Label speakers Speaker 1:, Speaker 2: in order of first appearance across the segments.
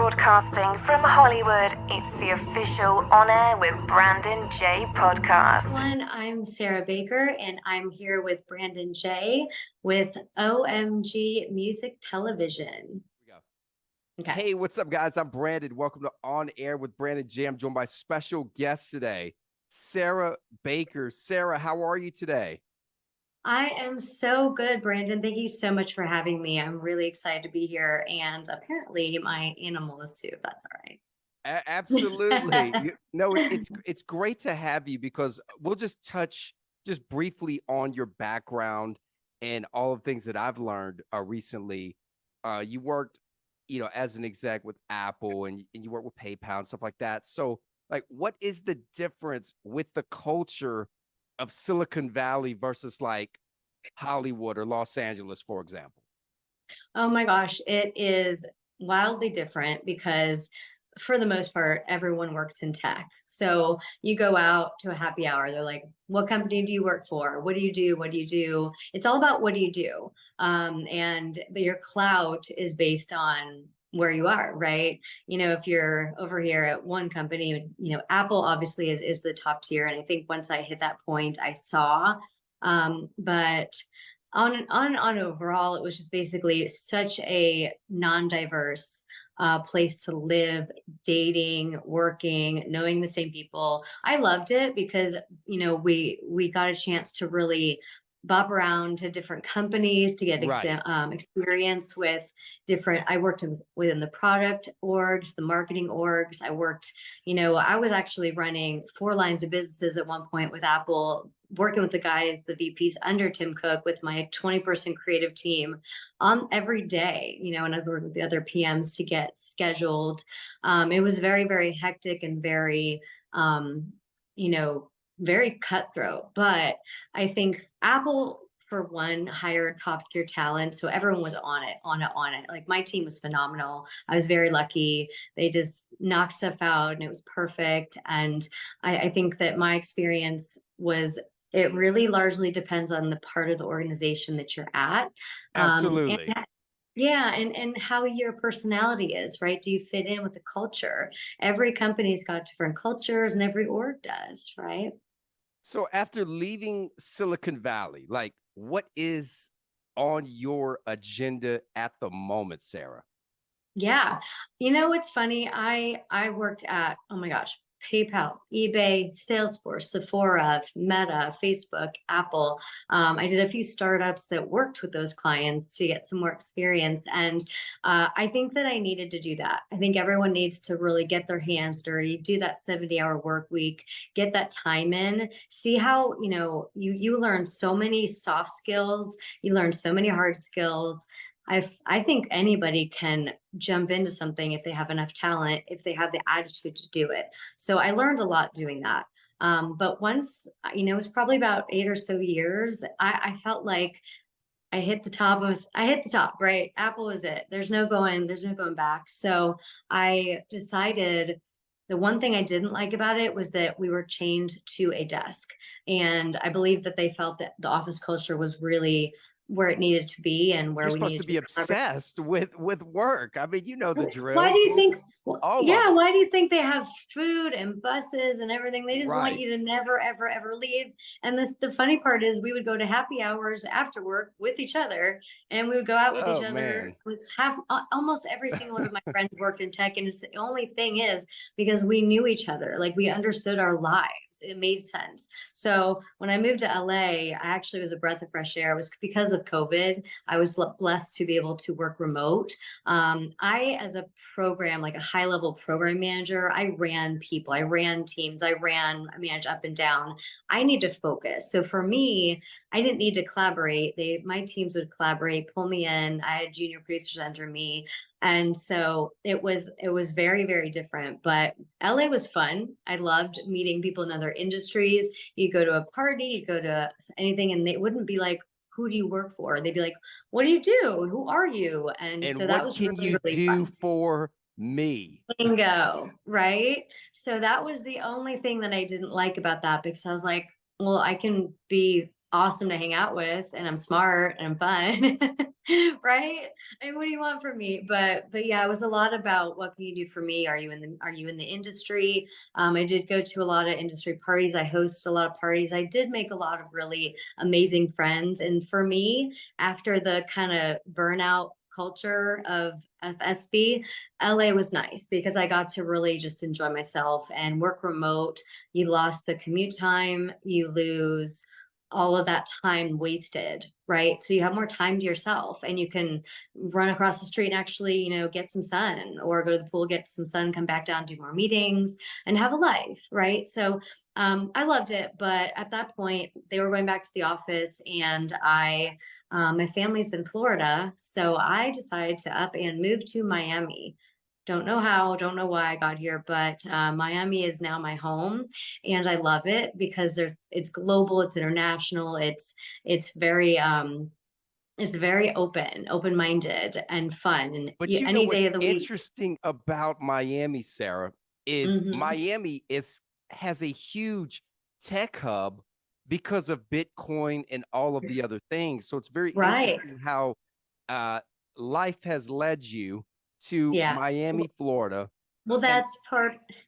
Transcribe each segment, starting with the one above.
Speaker 1: Broadcasting from Hollywood, it's the official On Air with Brandon J podcast.
Speaker 2: Everyone, I'm Sarah Baker, and I'm here with Brandon J with OMG Music Television.
Speaker 3: Okay. Hey, what's up, guys? I'm Brandon. Welcome to On Air with Brandon J. I'm joined by special guest today, Sarah Baker. Sarah, how are you today?
Speaker 2: I am so good, Brandon. Thank you so much for having me. I'm really excited to be here, and apparently my animal is too, if that's all right.
Speaker 3: Absolutely. It's great to have you because we'll just touch just briefly on your background and all of the things that I've learned recently. You worked, as an exec with Apple and you work with PayPal and stuff like that. So, what is the difference with the culture of Silicon Valley versus like Hollywood or Los Angeles, for example?
Speaker 2: Oh my gosh, it is wildly different because for the most part, everyone works in tech. So you go out to a happy hour, they're like, what company do you work for? What do you do? What do you do? It's all about what do you do? And your clout is based on where you are, right? If you're over here at one company, Apple obviously is the top tier. And I think once I hit that point, I saw, but on overall, it was just basically such a non-diverse place to live, dating, working, knowing the same people. I loved it because we got a chance to really bop around to different companies to get experience with different. I worked within the product orgs, the marketing orgs. I worked, I was actually running 4 lines of businesses at one point with Apple, working with the guys, the VPs under Tim Cook with my 20-person creative team every day, and I worked with the other PMs to get scheduled. It was very, very hectic and very, very cutthroat. But I think Apple, for one, hired top tier talent. So everyone was on it. Like my team was phenomenal. I was very lucky. They just knocked stuff out and it was perfect. And I think that my experience was, it really largely depends on the part of the organization that you're at.
Speaker 3: Absolutely.
Speaker 2: And how your personality is, right? Do you fit in with the culture? Every company's got different cultures and every org does, right?
Speaker 3: So after leaving Silicon Valley, what is on your agenda at the moment, Sarah?
Speaker 2: Yeah. What's funny? I worked at, oh my gosh, PayPal, eBay, Salesforce, Sephora, Meta, Facebook, Apple. I did a few startups that worked with those clients to get some more experience. And I think that I needed to do that. I think everyone needs to really get their hands dirty, do that 70-hour work week, get that time in, see how, you learn so many soft skills, you learn so many hard skills. I think anybody can jump into something if they have enough talent, if they have the attitude to do it. So I learned a lot doing that. But once, it was probably about 8 or so years, I felt like I hit the top, right? Apple was it. There's no going back. So I decided the one thing I didn't like about it was that we were chained to a desk. And I believe that they felt that the office culture was really where it needed to be and where
Speaker 3: You're
Speaker 2: we
Speaker 3: supposed
Speaker 2: needed
Speaker 3: to be obsessed with work. I mean, you know the drill.
Speaker 2: Why do you think?
Speaker 3: Yeah,
Speaker 2: why do you think they have food and buses and everything? They just want
Speaker 3: right.
Speaker 2: you to never, ever, ever leave. And the funny part is, we would go to happy hours after work with each other, and we would go out with each other.
Speaker 3: Man.
Speaker 2: It's almost every single one of my friends worked in tech, and it's the only thing is because we knew each other, like we understood our lives. It made sense. So when I moved to LA, I actually was a breath of fresh air. It was because of COVID. I was blessed to be able to work remote. I, as a program, like a high level program manager, I ran people, I ran teams, I managed up and down. I need to focus. So for me, I didn't need to collaborate. My teams would collaborate, pull me in. I had junior producers under me. And so it was very, very different, but LA was fun. I loved meeting people in other industries. You go to a party, you go to anything, and they wouldn't be like, who do you work for? They'd be like, what do you do? Who are you? And so that was really, really fun.
Speaker 3: For me?
Speaker 2: Bingo, right? So that was the only thing that I didn't like about that, because I was like, well, I can be awesome to hang out with, and I'm smart and I'm fun. Right? I mean, what do you want from me? But yeah, it was a lot about what can you do for me? Are you in the industry? I did go to a lot of industry parties. I hosted a lot of parties. I did make a lot of really amazing friends. And for me, after the kind of burnout culture of FSB, LA was nice because I got to really just enjoy myself and work remote. You lost the commute time, you lose all of that time wasted, right? So you have more time to yourself and you can run across the street and actually, get some sun or go to the pool, get some sun, come back down, do more meetings and have a life, right? So I loved it. But at that point, they were going back to the office and my family's in Florida. So I decided to up and move to Miami. Don't know how, don't know why I got here, but Miami is now my home, and I love it because it's global, it's international, it's very open-minded and fun, and
Speaker 3: But you know
Speaker 2: any day
Speaker 3: what's
Speaker 2: of the week.
Speaker 3: interesting about Miami, Sarah, is
Speaker 2: Mhm.
Speaker 3: Miami has a huge tech hub because of Bitcoin and all of the other things. So it's very
Speaker 2: Right.
Speaker 3: interesting how uh, life has led you to
Speaker 2: Yeah.
Speaker 3: Miami, Florida.
Speaker 2: Well,
Speaker 3: And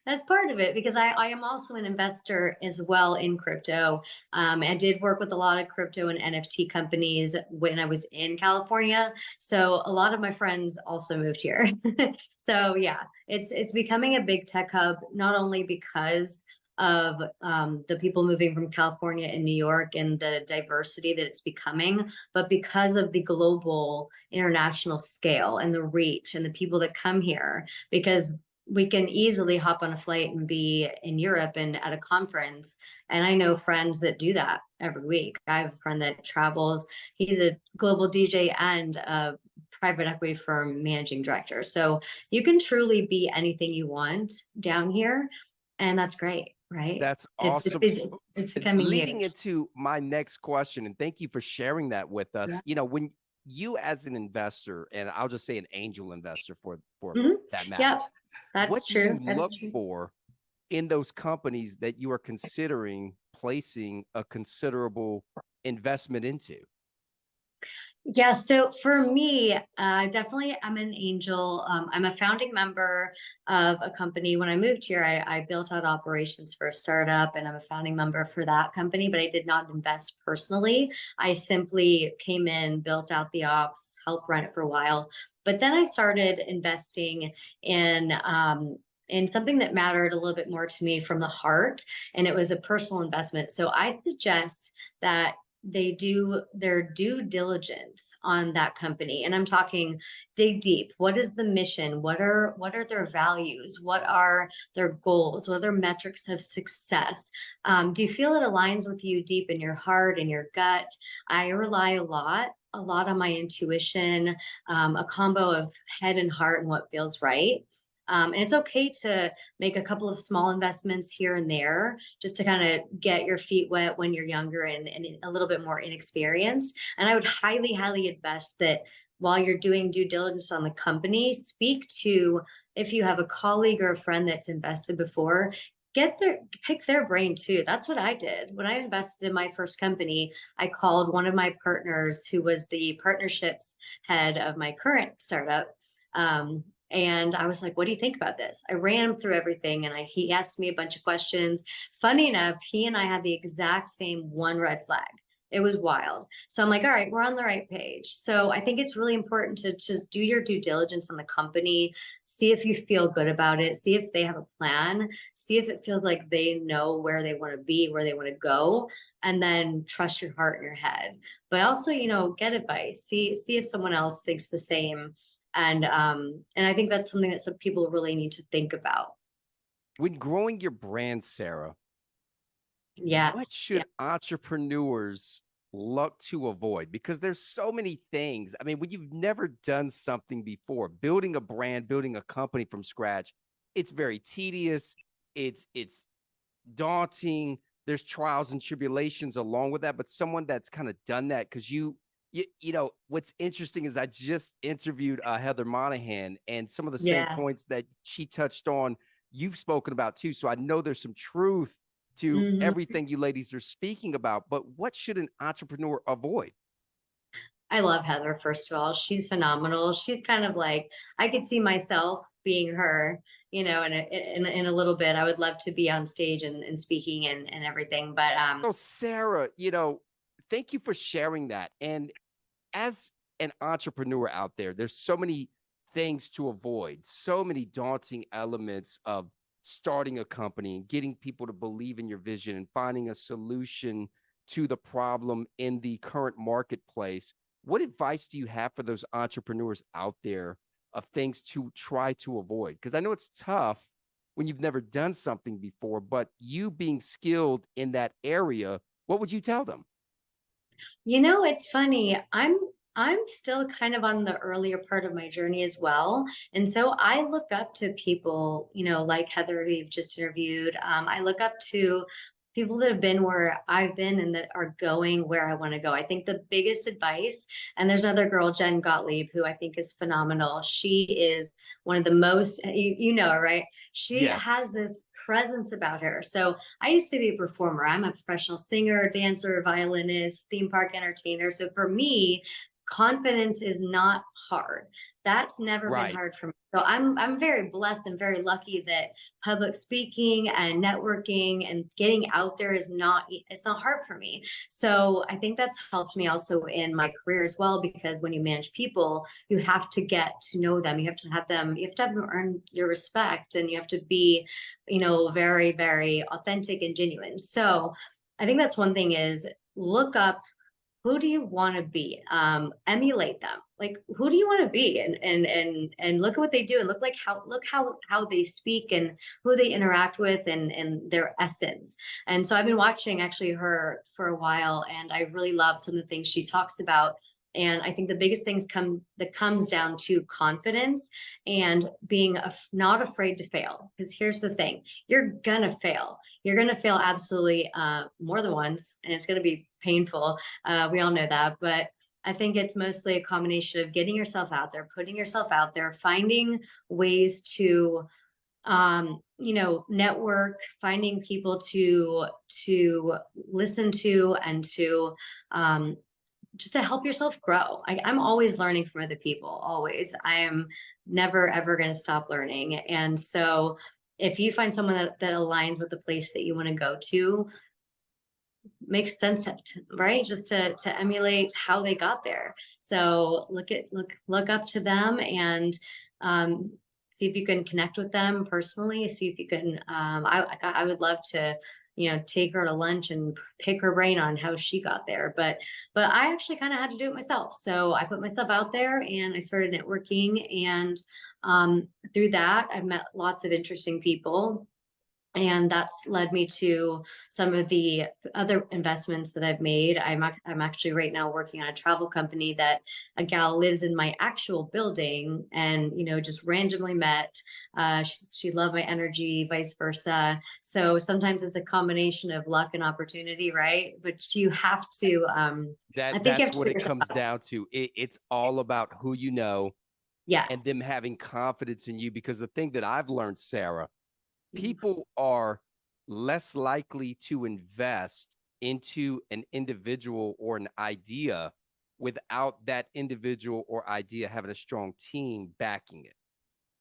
Speaker 2: that's part of it because I am also an investor as well in crypto. I did work with a lot of crypto and NFT companies when I was in California. So a lot of my friends also moved here. So yeah, it's becoming a big tech hub, not only because of the people moving from California and New York and the diversity that it's becoming, but because of the global international scale and the reach and the people that come here. Because we can easily hop on a flight and be in Europe and at a conference. And I know friends that do that every week. I have a friend that travels. He's a global DJ and a private equity firm managing director. So you can truly be anything you want down here. And that's great, right?
Speaker 3: that's
Speaker 2: It's
Speaker 3: awesome.
Speaker 2: it's becoming
Speaker 3: Leading
Speaker 2: huge.
Speaker 3: into my next question, and thank you for sharing that with
Speaker 2: Yeah.
Speaker 3: us. When you as an investor, and I'll just say an angel investor for
Speaker 2: Mhm.
Speaker 3: that matter,
Speaker 2: Yep. That's
Speaker 3: what do you
Speaker 2: true. That
Speaker 3: look
Speaker 2: is true.
Speaker 3: for in those companies that you are considering placing a considerable investment into?
Speaker 2: Yeah, so for me, definitely I'm an angel. I'm a founding member of a company. When I moved here, I built out operations for a startup and I'm a founding member for that company, but I did not invest personally. I simply came in, built out the ops, helped run it for a while. But then I started investing in something that mattered a little bit more to me from the heart, and it was a personal investment. So I suggest that they do their due diligence on that company, and I'm talking dig deep. What is the mission? What are their values? What are their goals? What are their metrics of success? Do you feel it aligns with you deep in your heart and your gut? I rely a lot on my intuition, a combo of head and heart and what feels right. And it's okay to make a couple of small investments here and there just to kind of get your feet wet when you're younger and a little bit more inexperienced. And I would highly, highly invest that while you're doing due diligence on the company, speak to, if you have a colleague or a friend that's invested before, pick their brain too. That's what I did when I invested in my first company. I called one of my partners who was the partnerships head of my current startup. And I was like, what do you think about this? I ran him through everything and he asked me a bunch of questions. Funny enough, he and I had the exact same one red flag. It was wild. So I'm like, all right, we're on the right page. So I think it's really important to just do your due diligence on the company, see if you feel good about it, see if they have a plan, see if it feels like they know where they want to be, where they want to go, and then trust your heart and your head. But also, get advice. See if someone else thinks the same, and I think that's something that some people really need to think about.
Speaker 3: When growing your brand, Sarah, what
Speaker 2: Yes. Yeah.
Speaker 3: should entrepreneurs look to avoid? Because there's so many things. I mean, when you've never done something before, building a brand, building a company from scratch, it's very tedious. It's daunting. There's trials and tribulations along with that. But someone that's kind of done that, because what's interesting is I just interviewed Heather Monahan, and some of the same
Speaker 2: Yeah.
Speaker 3: points that she touched on, you've spoken about too. So I know there's some truth to
Speaker 2: Mhm.
Speaker 3: everything you ladies are speaking about. But what should an entrepreneur avoid?
Speaker 2: I love Heather, first of all. She's phenomenal. She's kind of like, I could see myself being her, in a little bit. I would love to be on stage and speaking and everything. But
Speaker 3: So, Sarah, thank you for sharing that. And as an entrepreneur out there, there's so many things to avoid, so many daunting elements of starting a company and getting people to believe in your vision and finding a solution to the problem in the current marketplace. What advice do you have for those entrepreneurs out there of things to try to avoid? Because I know it's tough when you've never done something before, but you being skilled in that area, what would you tell them?
Speaker 2: it's funny. I'm still kind of on the earlier part of my journey as well. And so I look up to people, like Heather, who you've just interviewed. I look up to people that have been where I've been and that are going where I want to go. I think the biggest advice, and there's another girl, Jen Gottlieb, who I think is phenomenal. She is one of the most, you know her, right? She
Speaker 3: Yes.
Speaker 2: has this presence about her. So I used to be a performer. I'm a professional singer, dancer, violinist, theme park entertainer. So for me, confidence is not hard. That's never been
Speaker 3: Right.
Speaker 2: hard for me. So I'm very blessed and very lucky that public speaking and networking and getting out there it's not hard for me. So I think that's helped me also in my career as well, because when you manage people, you have to get to know them. You have to have them earn your respect, and you have to be, very, very authentic and genuine. So I think that's one thing is look up who do you want to be, emulate them. Like, who do you want to be, and look at what they do, and look how they speak and who they interact with, and their essence. And so I've been watching actually her for a while, and I really love some of the things she talks about. And I think the biggest things comes down to confidence and being not afraid to fail. Because here's the thing, you're gonna fail. You're gonna fail absolutely, more than once, and it's gonna be painful. We all know that, but I think it's mostly a combination of getting yourself out there, putting yourself out there, finding ways to, network, finding people to listen to, and to, just to help yourself grow. I'm always learning from other people. Always, I am never ever going to stop learning. And so, if you find someone that aligns with the place that you want to go to, makes sense, right? Just to emulate how they got there. So look up to them, and um, see if you can connect with them personally. See if you can. I would love to, take her to lunch and pick her brain on how she got there. But I actually kind of had to do it myself. So I put myself out there and I started networking, and through that I've met lots of interesting people, and that's led me to some of the other investments that I've made. I'm actually right now working on a travel company that a gal lives in my actual building, and just randomly met. She loved my energy, vice versa. So sometimes it's a combination of luck and opportunity, right? But you have to. I think you
Speaker 3: That's
Speaker 2: have to
Speaker 3: what
Speaker 2: put
Speaker 3: it
Speaker 2: yourself
Speaker 3: comes
Speaker 2: out there.
Speaker 3: down to. It's all about who you know and
Speaker 2: Yes.
Speaker 3: them having confidence in you. Because the thing that I've learned, Sarah, people are less likely to invest into an individual or an idea without that individual or idea having a strong team backing it.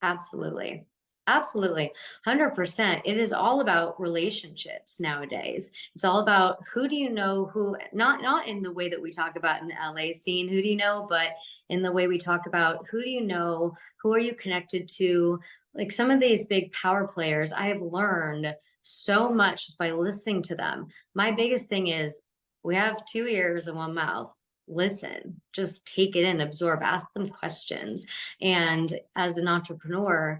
Speaker 2: Absolutely. Absolutely. 100%. It is all about relationships nowadays. It's all about who do you know, who, not in the way that we talk about in the LA scene, who do you know, but in the way we talk about who do you know, who are you connected to? Like some of these big power players, I have learned so much just by listening to them. My biggest thing is we have two ears and one mouth. Listen, just take it in, absorb, ask them questions. And as an entrepreneur,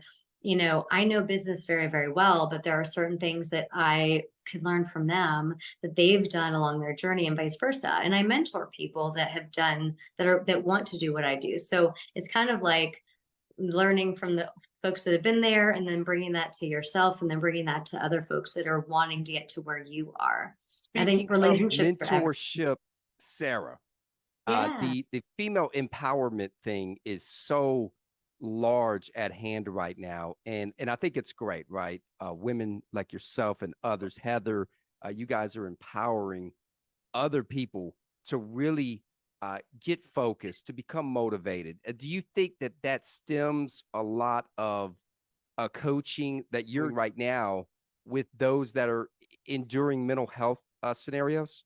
Speaker 2: I know business very, very well, but there are certain things that I could learn from them that they've done along their journey, and vice versa. And I mentor people that have done that want to do what I do. So it's kind of like learning from the folks that have been there, and then bringing that to yourself, and then bringing that to other folks that are wanting to get to where you are. I think
Speaker 3: Speaking of
Speaker 2: relationships forever.
Speaker 3: mentorship, Sarah,
Speaker 2: Yeah,
Speaker 3: the female empowerment thing is so large at hand right now, and I think it's great, right? Women like yourself and others, Heather, you guys are empowering other people to really get focused, to become motivated. Do you think that that stems a lot of coaching that you're doing right now with those that are enduring mental health scenarios?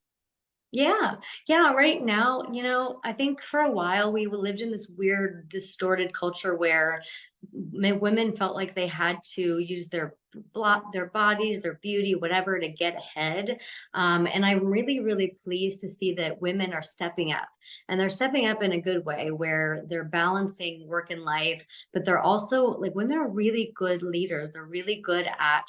Speaker 2: Yeah. Yeah. Right now, I think for a while we lived in this weird, distorted culture where women felt like they had to use their bodies, their beauty, whatever, to get ahead. And I'm really, really pleased to see that women are stepping up, and they're stepping up in a good way where they're balancing work and life, but they're also like, women are really good leaders. They're really good at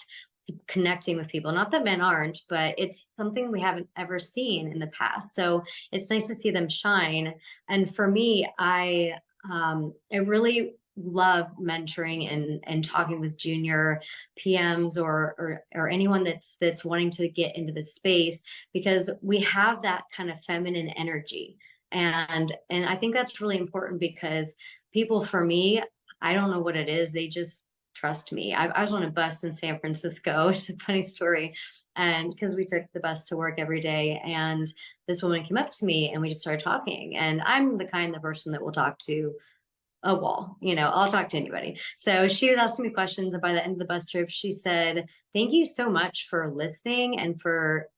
Speaker 2: connecting with people. Not that men aren't, but it's something we haven't ever seen in the past. So it's nice to see them shine. And for me, I really love mentoring and talking with junior PMs or anyone that's wanting to get into the space, because we have that kind of feminine energy. And I think that's really important because people, for me, I don't know what it is. They just trust me. I was on a bus in San Francisco. It's a funny story. And because we took the bus to work every day, and this woman came up to me and we just started talking. And I'm the kind of person that will talk to a wall, I'll talk to anybody. So she was asking me questions. And by the end of the bus trip, she said, "Thank you so much for listening and for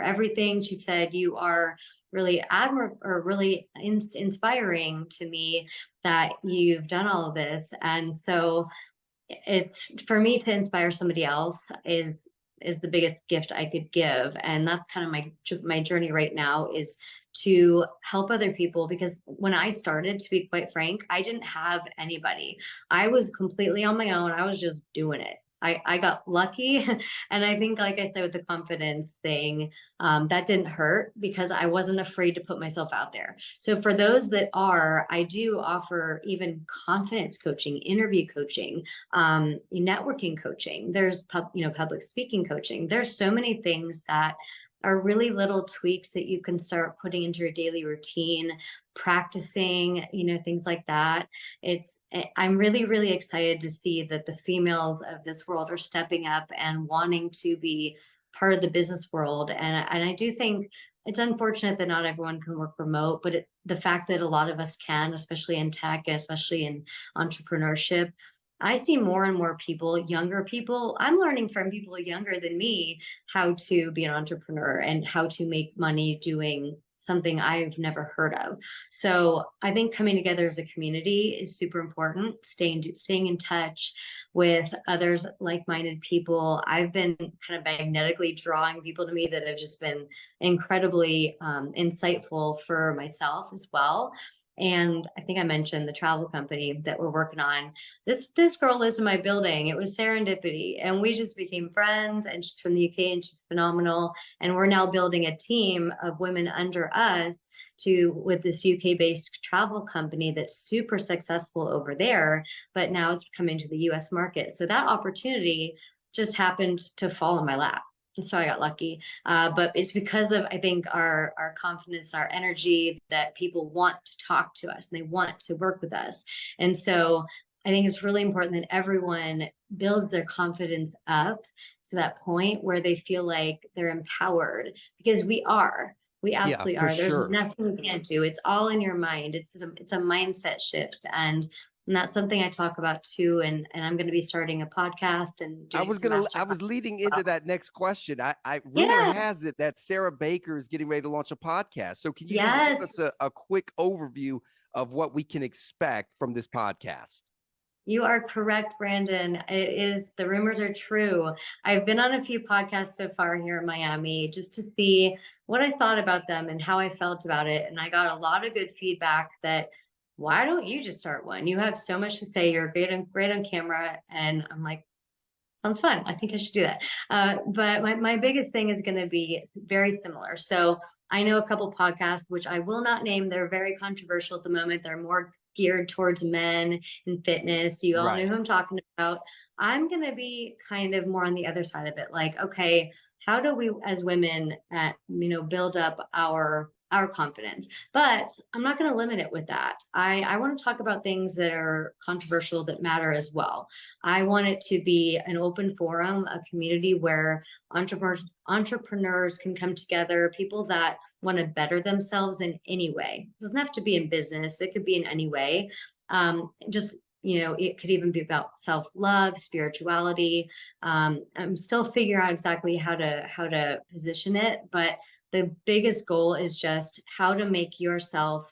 Speaker 2: everything." She said, "You are really admirable, or really inspiring to me that you've done all of this." And so it's, for me to inspire somebody else is the biggest gift I could give. And that's kind of my journey right now, is to help other people. Because when I started, to be quite frank, I didn't have anybody. I was completely on my own. I was just doing it. I got lucky. And I think, like I said, with the confidence thing, that didn't hurt because I wasn't afraid to put myself out there. So for those that are, I do offer even confidence coaching, interview coaching, networking coaching. There's public speaking coaching. There's so many things that are really little tweaks that you can start putting into your daily routine, practicing, things like that. I'm really, really excited to see that the females of this world are stepping up and wanting to be part of the business world. And I do think it's unfortunate that not everyone can work remote, but the fact that a lot of us can, especially in tech, and especially in entrepreneurship, I see more and more people, younger people. I'm learning from people younger than me how to be an entrepreneur and how to make money doing something I've never heard of. So I think coming together as a community is super important. Staying in touch with others, like-minded people. I've been kind of magnetically drawing people to me that have just been incredibly insightful for myself as well. And I think I mentioned the travel company that we're working on. This girl lives in my building. It was serendipity, and we just became friends. And she's from the UK, and she's phenomenal. And we're now building a team of women under us with this UK-based travel company that's super successful over there, but now it's coming to the US market. So that opportunity just happened to fall in my lap. And so I got lucky. But it's because of, I think, our confidence, our energy, that people want to talk to us and they want to work with us. And so I think it's really important that everyone builds their confidence up to that point where they feel like they're empowered, because we are. We
Speaker 3: Yeah,
Speaker 2: absolutely
Speaker 3: for
Speaker 2: are. There's
Speaker 3: sure.
Speaker 2: nothing we can't do. It's all in your mind. It's a mindset shift. And that's something I talk about too. And I'm going to be starting a podcast and doing some
Speaker 3: I
Speaker 2: masterclass.
Speaker 3: was leading into that next question. I rumor
Speaker 2: Yeah.
Speaker 3: has it that Sarah Baker is getting ready to launch a podcast. So can you just give
Speaker 2: Yes.
Speaker 3: us a quick overview of what we can expect from this podcast?
Speaker 2: You are correct, Brandon. The rumors are true. I've been on a few podcasts so far here in Miami just to see what I thought about them and how I felt about it. And I got a lot of good feedback that, why don't you just start one? You have so much to say. You're great on camera. And I'm like, sounds fun. I think I should do that. But my biggest thing is going to be very similar. So I know a couple podcasts, which I will not name. They're very controversial at the moment. They're more geared towards men and fitness. You all know who I'm talking about. I'm going to be kind of more on the other side of it. Like, okay, how do we as women, build up our our confidence. But I'm not going to limit it with that. I want to talk about things that are controversial that matter as well. I want it to be an open forum, a community where entrepreneurs can come together, people that want to better themselves in any way. It doesn't have to be in business, it could be in any way. Just it could even be about self-love, spirituality. I'm still figuring out exactly how to position it, but the biggest goal is just how to make yourself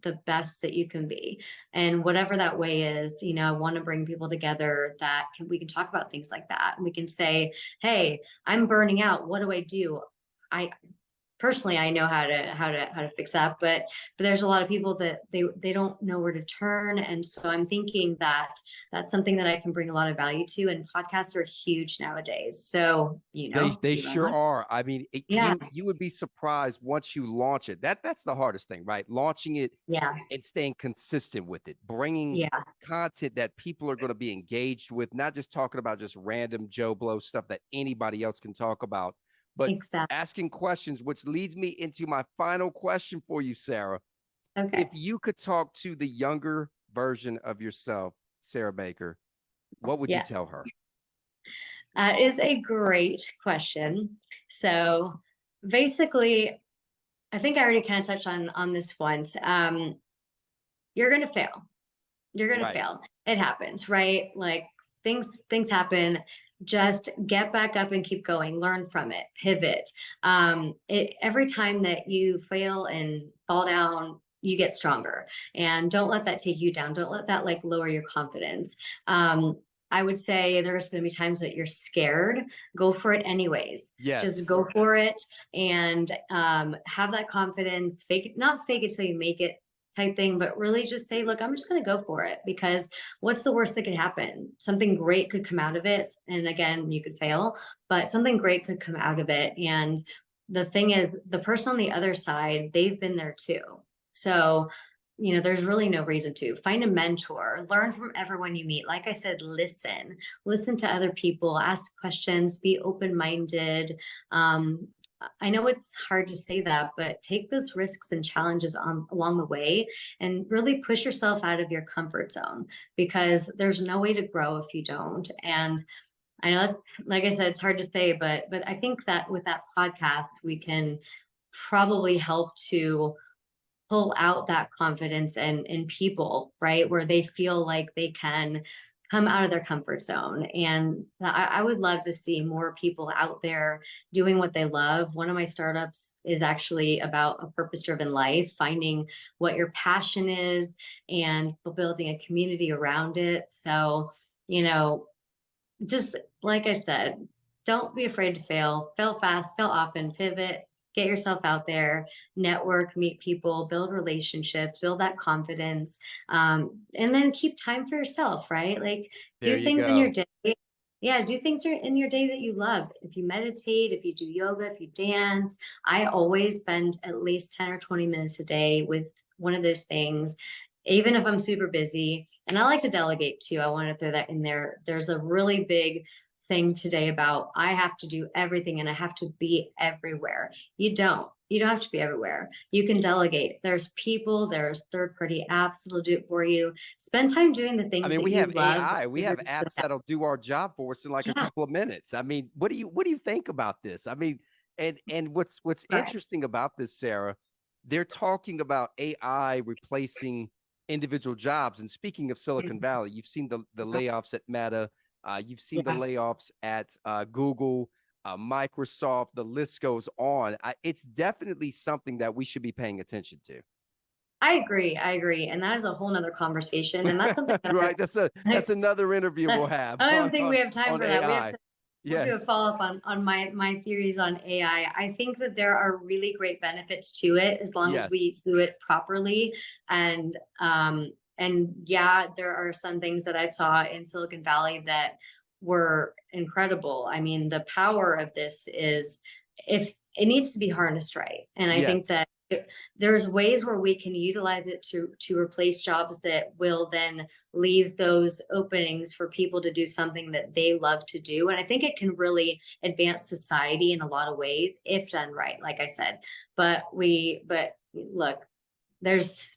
Speaker 2: the best that you can be. And whatever that way is, I want to bring people together that we can talk about things like that. And we can say, hey, I'm burning out. What do I do? I personally, I know how to fix that, but there's a lot of people that they don't know where to turn. And so I'm thinking that that's something that I can bring a lot of value to, and podcasts are huge nowadays. So,
Speaker 3: they sure are. I mean,
Speaker 2: yeah,
Speaker 3: you would be surprised once you launch it. That's the hardest thing, right? Launching it
Speaker 2: yeah,
Speaker 3: and staying consistent with it, bringing
Speaker 2: yeah,
Speaker 3: content that people are going to be engaged with, not just talking about just random Joe Blow stuff that anybody else can talk about, but
Speaker 2: exactly.
Speaker 3: asking questions, which leads me into my final question for you, Sarah.
Speaker 2: Okay.
Speaker 3: If you could talk to the younger version of yourself, Sarah Baker, what would you
Speaker 2: Yeah.
Speaker 3: tell her?
Speaker 2: Is a great question. So basically, I think I already kind of touched on this once. You're gonna fail. You're gonna
Speaker 3: Right.
Speaker 2: fail. It happens, right? Like things happen. Just get back up and keep going. Learn from it. Pivot. Every time that you fail and fall down, you get stronger. And don't let that take you down. Don't let that like lower your confidence. I would say there's going to be times that you're scared. Go for it anyways. Just
Speaker 3: Yes.
Speaker 2: go for it and have that confidence. Not fake it till you make it type thing, but really just say, look, I'm just going to go for it, because what's the worst that could happen? Something great could come out of it. And again, you could fail, but something great could come out of it. And the thing is, the person on the other side, they've been there too. So, there's really no reason to find a mentor, learn from everyone you meet. Like I said, listen to other people, ask questions, be open-minded. I know it's hard to say that, but take those risks and challenges along the way and really push yourself out of your comfort zone, because there's no way to grow if you don't. And I know that's, like I said, it's hard to say, but I think that with that podcast, we can probably help to pull out that confidence in people, right? Where they feel like they can come out of their comfort zone. And I would love to see more people out there doing what they love. One of my startups is actually about a purpose-driven life, finding what your passion is and building a community around it. So, just like I said, don't be afraid to fail fast, fail often, pivot, get yourself out there, network, meet people, build relationships, build that confidence, and then keep time for yourself, right? Like
Speaker 3: There
Speaker 2: do
Speaker 3: you
Speaker 2: things in your
Speaker 3: go.
Speaker 2: day. Yeah, do things in your day that you love. If you meditate, if you do yoga, if you dance, I always spend at least 10 or 20 minutes a day with one of those things, even if I'm super busy. And I like to delegate too. I want to throw that in there. There's a really big thing today about I have to do everything and I have to be everywhere. You don't have to be everywhere. You can delegate. There's people, there's third-party apps that'll do it for you. Spend time doing the
Speaker 3: I
Speaker 2: things
Speaker 3: mean,
Speaker 2: that
Speaker 3: we
Speaker 2: you
Speaker 3: have
Speaker 2: love.
Speaker 3: AI, we have apps that'll do our job for us in like a
Speaker 2: Yeah,
Speaker 3: couple of minutes. I mean, what do you think about this? I mean, and what's
Speaker 2: right.
Speaker 3: interesting about this, Sarah, they're talking about AI replacing individual jobs. And speaking of Silicon Valley, you've seen the layoffs at Meta, you've seen the
Speaker 2: Yeah.
Speaker 3: layoffs at Google, Microsoft, the list goes on. It's definitely something that we should be paying attention to.
Speaker 2: I agree. I agree. And that is a whole nother conversation. And that's something that
Speaker 3: Right. That's another interview we'll have
Speaker 2: I don't think we have time
Speaker 3: on
Speaker 2: for that. We have
Speaker 3: AI.
Speaker 2: to we'll do a
Speaker 3: Yes.
Speaker 2: follow-up on my theories on AI. I think that there are really great benefits to it as long as
Speaker 3: Yes.
Speaker 2: we do it properly. And yeah, there are some things that I saw in Silicon Valley that were incredible. I mean, the power of this is, if it needs to be harnessed right. And I think
Speaker 3: Yes.
Speaker 2: that there's ways where we can utilize it to replace jobs that will then leave those openings for people to do something that they love to do. And I think it can really advance society in a lot of ways if done right, like I said. But look, there's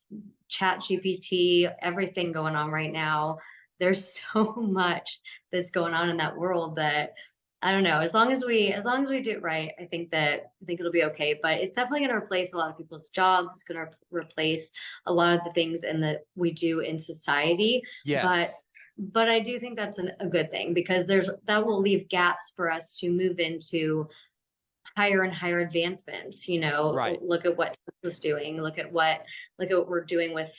Speaker 2: chat GPT, everything going on right now. There's so much that's going on in that world that I don't know. As long as we do it right, I think it'll be okay. But it's definitely going to replace a lot of people's jobs. It's going to replace a lot of the things that we do in society.
Speaker 3: Yes.
Speaker 2: But I do think that's a good thing, because that will leave gaps for us to move into higher and higher advancements.
Speaker 3: Right.
Speaker 2: Look at what Tesla's doing. Look at what we're doing with,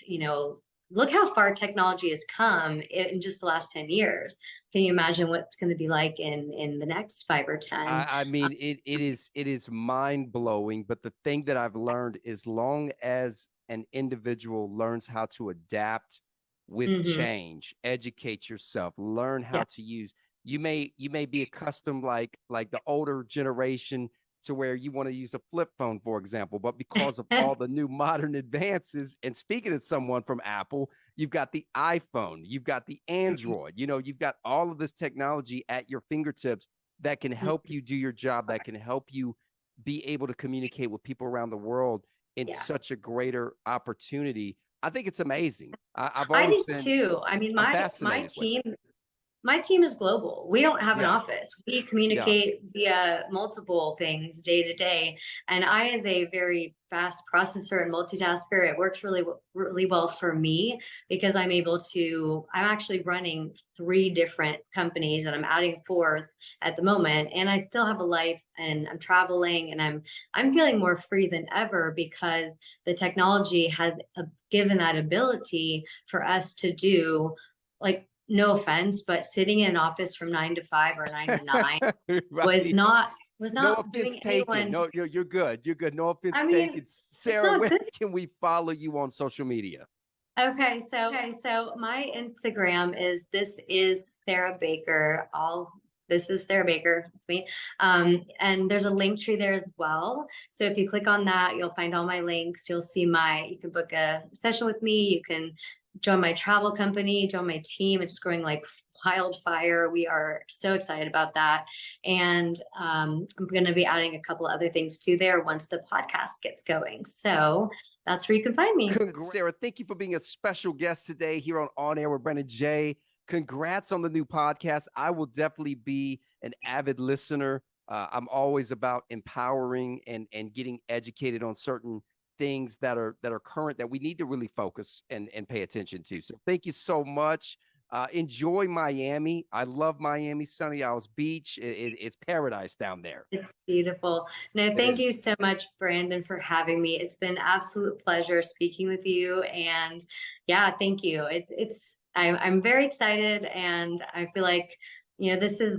Speaker 2: look how far technology has come in just the last 10 years. Can you imagine what it's going to be like in the next 5 or 10?
Speaker 3: I mean, it is mind blowing. But the thing that I've learned, as long as an individual learns how to adapt with change, educate yourself, learn how to use, you may be accustomed like the older generation to where you want to use a flip phone, for example, but because of all the new modern advances, and speaking of someone from Apple, you've got the iPhone, you've got the Android, you've got all of this technology at your fingertips that can help you do your job, that can help you be able to communicate with people around the world in such a greater opportunity. I think it's amazing.
Speaker 2: I do too. I mean, my team is global. We don't have an office. We communicate via multiple things day to day. And I, as a very fast processor and multitasker, it works really, really well for me, because I'm actually running 3 different companies, and I'm adding a 4th at the moment. And I still have a life, and I'm traveling, and I'm feeling more free than ever, because the technology has given that ability for us to do, like, no offense, but sitting in an office from 9 to 5 or 9 to 9
Speaker 3: Right.
Speaker 2: was not
Speaker 3: No offense
Speaker 2: doing
Speaker 3: taken.
Speaker 2: anyone.
Speaker 3: No, you're good. You're good. No offense taken.
Speaker 2: It's
Speaker 3: Sarah,
Speaker 2: not
Speaker 3: where
Speaker 2: good.
Speaker 3: can we follow you on social media?
Speaker 2: Okay, so my Instagram this is Sarah Baker. This is Sarah Baker. It's me. And there's a link tree there as well. So if you click on that, you'll find all my links. You'll see you can book a session with me. You can join my travel company, join my team. It's growing like wildfire. We are so excited about that. And I'm going to be adding a couple other things too there once the podcast gets going. So that's where you can find me.
Speaker 3: Sarah, thank you for being a special guest today here on Air with Brandon J. Congrats on the new podcast. I will definitely be an avid listener. I'm always about empowering and getting educated on certain things that are current that we need to really focus and pay attention to. So thank you so much. Enjoy Miami. I love Miami, Sunny Isles Beach. It's paradise down there.
Speaker 2: It's beautiful. No, thank you so much, Brandon, for having me. It's been an absolute pleasure speaking with you. And yeah, thank you. I'm very excited, and I feel like, this is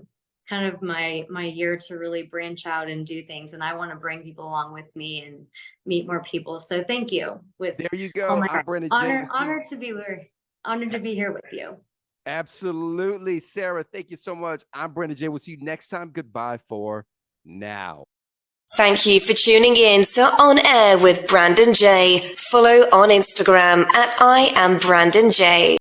Speaker 2: kind of my year to really branch out and do things. And I want to bring people along with me and meet more people. So thank you.
Speaker 3: There you go. I'm Brandon J.
Speaker 2: Honored to be here with you.
Speaker 3: Absolutely. Sarah, thank you so much. I'm Brandon J. We'll see you next time. Goodbye for now.
Speaker 4: Thank you for tuning in to On Air with Brandon J. Follow on Instagram at I am Brandon J.